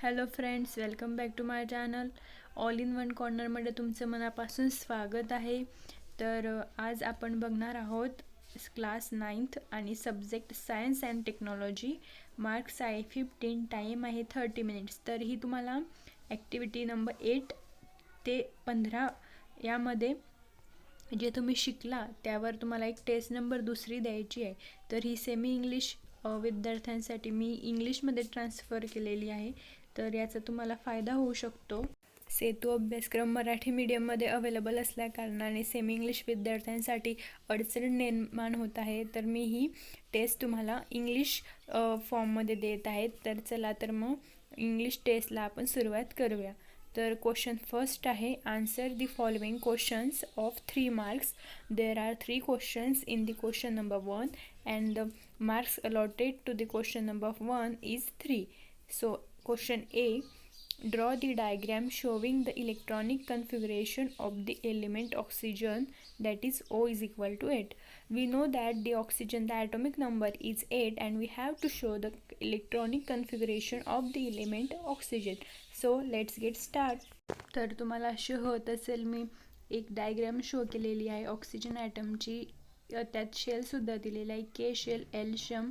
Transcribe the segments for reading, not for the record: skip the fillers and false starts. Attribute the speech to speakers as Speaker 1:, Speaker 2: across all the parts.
Speaker 1: Hello friends, welcome back to my channel. All in one कॉर्नरमध्ये तुमचं मनापासून स्वागत आहे. तर आज आपण बघणार आहोत क्लास 9th आणि subject science and technology. Marks आहे 15, टाईम आहे 30 मिनिट्स. तर ही तुम्हाला ॲक्टिव्हिटी नंबर 8 ते 15 यामध्ये जे तुम्ही शिकला त्यावर तुम्हाला एक टेस्ट नंबर दुसरी द्यायची आहे. तर ही सेमी इंग्लिश विद्यार्थ्यांसाठी मी इंग्लिशमध्ये ट्रान्सफर केलेली आहे. तर याचा तुम्हाला फायदा होऊ शकतो. सेतू अभ्यासक्रम मराठी मीडियममध्ये अवेलेबल असल्या कारणाने सेमी इंग्लिश विद्यार्थ्यांसाठी अडचण निर्माण होत आहे. तर मी ही टेस्ट तुम्हाला इंग्लिश फॉर्ममध्ये देत आहे. तर चला तर मग इंग्लिश टेस्टला आपण सुरुवात करूया. तर क्वेश्चन फर्स्ट आहे, answer the following questions of 3 marks. There are 3 questions in the question number 1 and the marks allotted to the question number 1 is 3. So question A, draw the diagram showing the electronic configuration of the element oxygen, that is O is equal to 8. We know that the oxygen, the atomic number is 8 and we have to show the electronic configuration of the element oxygen. So let's get start. तर तुम्हाला show होत असेल मी एक diagram show केलेली आहे oxygen ॲटमची. त्यात शेलसुद्धा दिलेला आहे, के शेल, एल शम.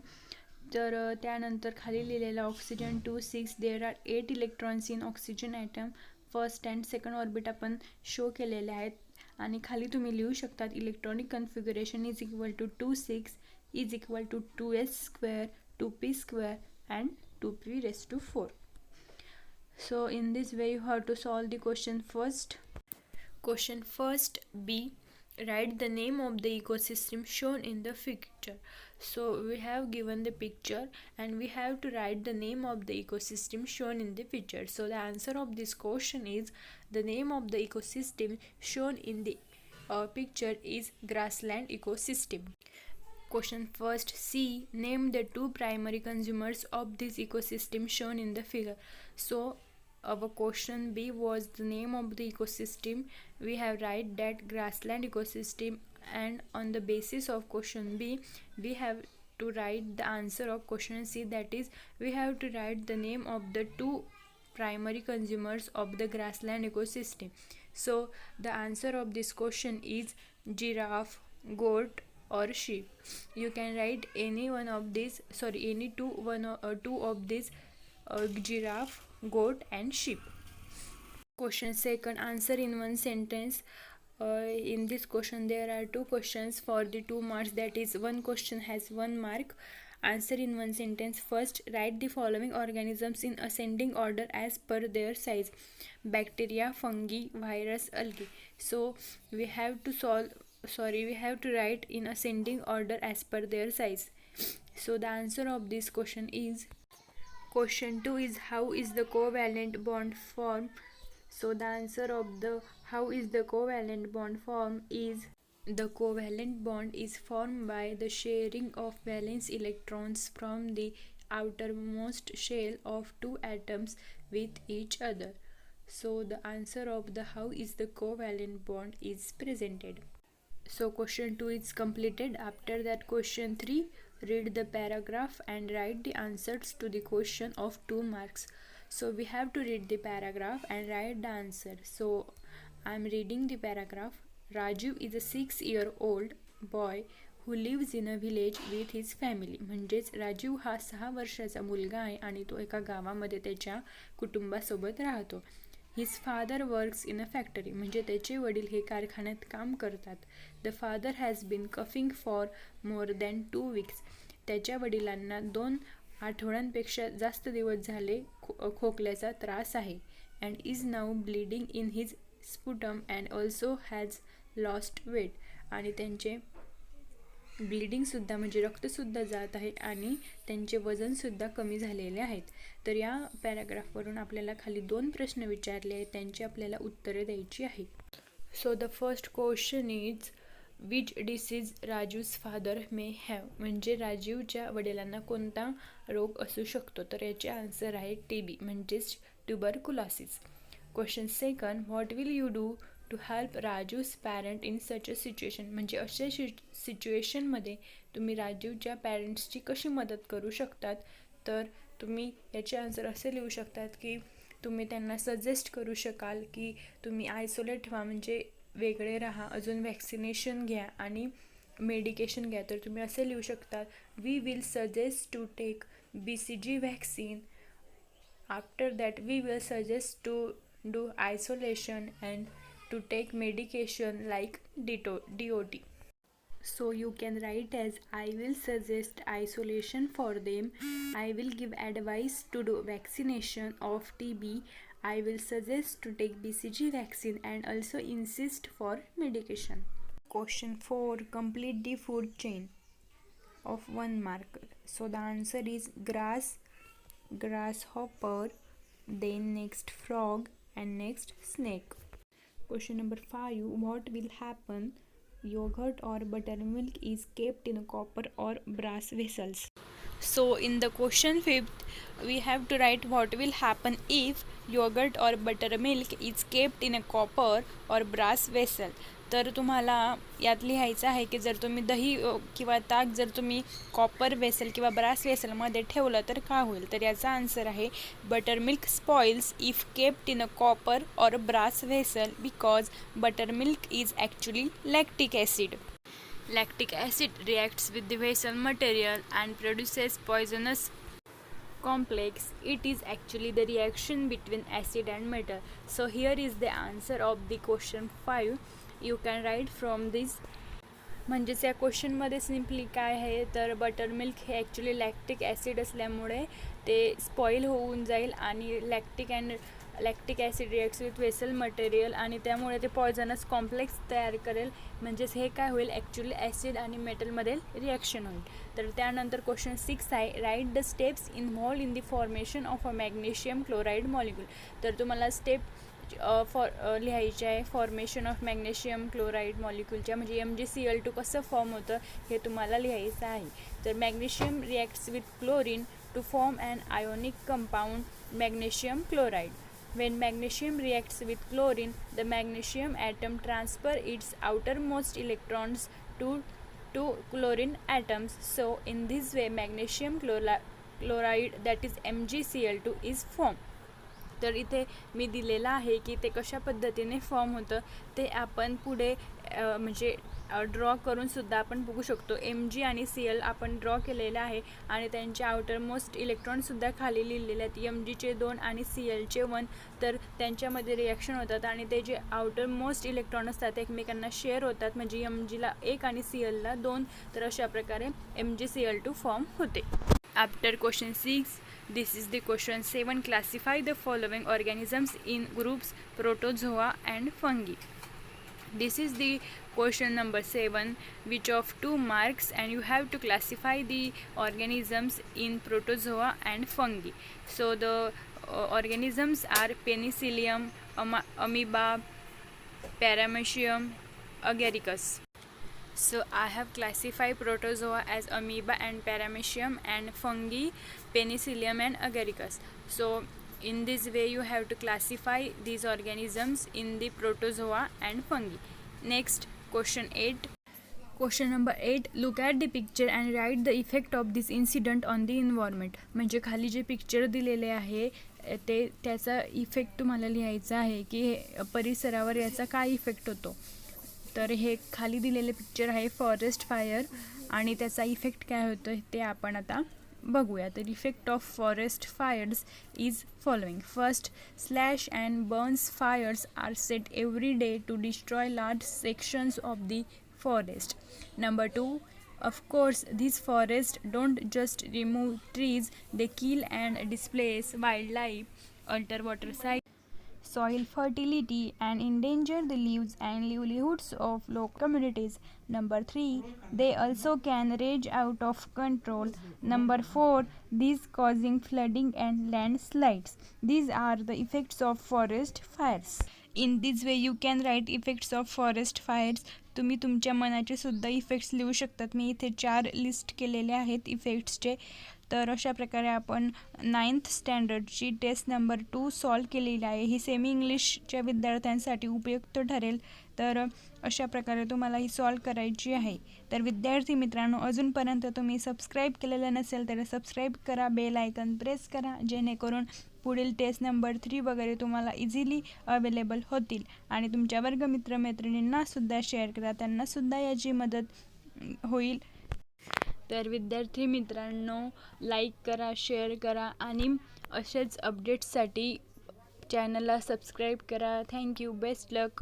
Speaker 1: तर त्यानंतर खाली लिहिलेलं oxygen 2 6. There are 8 electrons in oxygen atom. First and second orbit आपण शो केलेले आहेत. आणि खाली तुम्ही लिहू शकतात electronic configuration is equal to 2 6 is equal to 2s², 2p² and 2p⁴. So in this way you have to solve the question first. Question first B, write the name of the ecosystem shown in the picture. So we have given the picture and we have to write the name of the ecosystem shown in the picture. So the answer of this question is, the name of the ecosystem shown in the picture is grassland ecosystem. Question first C, name the 2 primary consumers of this ecosystem shown in the figure. So our question B was the name of the ecosystem. We have write that grassland ecosystem, and on the basis of question B we have to write the answer of question C, that is we have to write the name of the 2 primary consumers of the grassland ecosystem. So the answer of this question is giraffe, goat or sheep. You can write any one of these, any two of these, giraffe, goat and sheep. Question second, answer in one sentence. In this question there are 2 questions for the 2 marks, that is one question has 1 mark. Answer in one sentence. First, write the following organisms in ascending order as per their size: bacteria, fungi, virus, algae. So we have to write in ascending order as per their size. So the answer of this question is, question 2 is, how is the covalent bond formed? So the answer of the how is the covalent bond formed is, the covalent bond is formed by the sharing of valence electrons from the outermost shell of 2 atoms with each other. So the answer of the how is the covalent bond is presented. So question 2 is completed. After that, question 3, read the paragraph and write the answers to the question of 2 marks. So we have to read the paragraph and write the answer. So I am reading the paragraph. Raju is a 6-year-old boy who lives in a village with his family. म्हणजेच राजीव हा 6 वर्षाचा मुलगा आहे आणि तो एका गावामध्ये त्याच्या कुटुंबासोबत राहतो. His father works in a factory, म्हणजे त्याचे वडील हे कारखान्यात काम करतात. The father has been coughing for more than 2 weeks. त्याच्या वडिलांना 2 आठवड्यांपेक्षा जास्त दिवस झाले खोकल्याचा त्रास आहे. And is now bleeding in his sputum and also has lost weight. आणि त्यांचे ब्लिडिंगसुद्धा म्हणजे रक्तसुद्धा जात आहे आणि त्यांचे वजनसुद्धा कमी झालेले आहेत. तर या पॅराग्राफवरून आपल्याला खाली 2 प्रश्न विचारले आहेत, त्यांची आपल्याला उत्तरे द्यायची आहे. So the first question is, which disease Raju's father may have. म्हणजे राजीवच्या वडिलांना कोणता रोग असू शकतो. तर याचे आन्सर आहे TB म्हणजेच tuberculosis. Question second, what will you do to help Raju's parent in such a situation. म्हणजे अशा सिच्युएशनमध्ये तुम्ही राजीवच्या पॅरेंट्सची कशी मदत करू शकतात. तर तुम्ही याचे आन्सर असे लिहू शकतात की तुम्ही त्यांना सजेस्ट करू शकाल की तुम्ही आयसोलेट व्हा, म्हणजे वेगळे राहा, अजून वॅक्सिनेशन घ्या आणि मेडिकेशन घ्या. तर तुम्ही असे लिहू शकता, we will suggest to take BCG vaccine. After that we will suggest to do isolation and to take medication like DOT. So you can write as, I will suggest isolation for them. I will give advice to do vaccination of TB. I will suggest to take BCG vaccine and also insist for medication. Question 4. Complete the food chain of 1 mark. So the answer is grass, grasshopper, then next frog, and next snake. Question number 5. What will happen? Yogurt or buttermilk is kept in copper or brass vessels. So in the question 5th, we have to write what will happen if yogurt or buttermilk is kept in a copper or brass vessel. तर तुम्हाला यात लिहायचं आहे की जर तुम्ही दही किंवा ताक जर तुम्ही कॉपर वेसल किंवा ब्रास वेसलमध्ये ठेवलं तर काय होईल. तर याचा आन्सर आहे buttermilk spoils if kept in a copper or brass vessel because buttermilk is actually lactic acid. Lactic acid reacts with the vessel material and produces poisonous complex. It is actually the reaction between acid and metal. So here is the answer of the question 5. You can write from this. म्हणजेच या क्वेश्चनमध्ये simply काय आहे तर buttermilk हे actually lactic acid असल्यामुळे ते spoil होऊन जाईल आणि lactic acid reacts with vessel material आणि त्यामुळे ते पॉयझनस कॉम्प्लेक्स तयार करेल. म्हणजेच हे काय होईल ॲक्च्युली ॲसिड आणि मेटलमध्ये रिॲक्शन होईल. तर त्यानंतर क्वेश्चन 6 आहे, write the steps involve in the formation of a magnesium chloride molecule. तर तुम्हाला स्टेप लिहायचे आहे फॉर्मेशन ऑफ मॅग्नेशियम क्लोराईड मॉलिक्यूलच्या, म्हणजे MgCl2 कसं फॉर्म होतं हे तुम्हाला लिहायचं आहे. तर magnesium reacts with chlorine to form an ionic compound magnesium chloride. When magnesium reacts with chlorine, the magnesium atom transfer its outermost electrons to chlorine atoms. So in this way magnesium chloride that is MgCl2 is formed. तर इथे मी दिलेलं आहे की ते कशा पद्धतीने form होतं ते आपण पुढे म्हणजे ड्रॉ करून सुद्धा आपण बघू शकतो. Mg आणि Cl आपण ड्रॉ केलेलं आहे आणि त्यांचे आउटरमोस्ट इलेक्ट्रॉनसुद्धा खाली लिहिलेले आहेत. Mgचे 2 आणि Clचे 1. तर त्यांच्यामध्ये रिॲक्शन होतात आणि ते जे आउटरमोस्ट इलेक्ट्रॉन असतात एकमेकांना शेअर होतात, म्हणजे Mgला 1 आणि Clला 2. तर अशा प्रकारे MgCl2 फॉर्म होते. After question 6, this is the question 7. Classify the following organisms in groups protozoa and fungi. This is the question number 7, which of 2 marks, and you have to classify the organisms in protozoa and fungi. So the organisms are Penicillium, amoeba, Paramecium, agaricus. So I have classified protozoa as amoeba and paramecium, and fungi Penicillium and agaricus. So in this way you have to classify these organisms in the protozoa and fungi. Next, question 8. Question number 8. Look at the picture and write the effect of this incident on the environment. म्हणजे खाली जे picture दिलेले आहे ते त्याचा effect तुम्हाला लिहायचा आहे की परिसरावर याचा काय इफेक्ट होतो. तर हे खाली दिलेले पिक्चर आहे फॉरेस्ट फायर आणि त्याचा इफेक्ट काय होतं ते आपण आता बघूया. तर effect of forest fires is following. First, slash and burns fires are set every day to destroy large sections of the forest. Number 2, of course these forests don't just remove trees, they kill and displace wildlife, alter water cycle, soil fertility, and endanger the lives and livelihoods of local communities. Number 3, they also can rage out of control. Number 4, these causing flooding and landslides. These are the effects of forest fires. In this way you can write effects of forest Fyers. तुम्ही तुमच्या मनाचे सुद्धा effects लिहू शकतात. मी इथे 4 list केलेले आहेत इफेक्ट्सचे. तर अशा प्रकारे आपण 9th स्टँडर्डची टेस्ट नंबर 2 सॉल्व केलेली आहे. ही सेमी इंग्लिशच्या विद्यार्थ्यांसाठी उपयुक्त ठरेल. तर अशा प्रकारे तुम्हाला ही सॉल्व करायची आहे. तर विद्यार्थी मित्रांनो, अजूनपर्यंत तुम्ही सबस्क्राईब केलेलं नसेल तर सबस्क्राईब करा, बेल आयकन प्रेस करा, जेणेकरून पुढील टेस्ट नंबर 3 वगैरे तुम्हाला इझिली अवेलेबल होतील. आणि तुमच्या वर्ग मित्रमैत्रिणींनासुद्धा शेअर करा, त्यांनासुद्धा याची मदत होईल. तर विद्यार्थी मित्रांनो, लाईक करा, शेअर करा आणि असेच अपडेट्ससाठी चॅनलला सबस्क्राईब करा. थँक्यू. बेस्ट लक.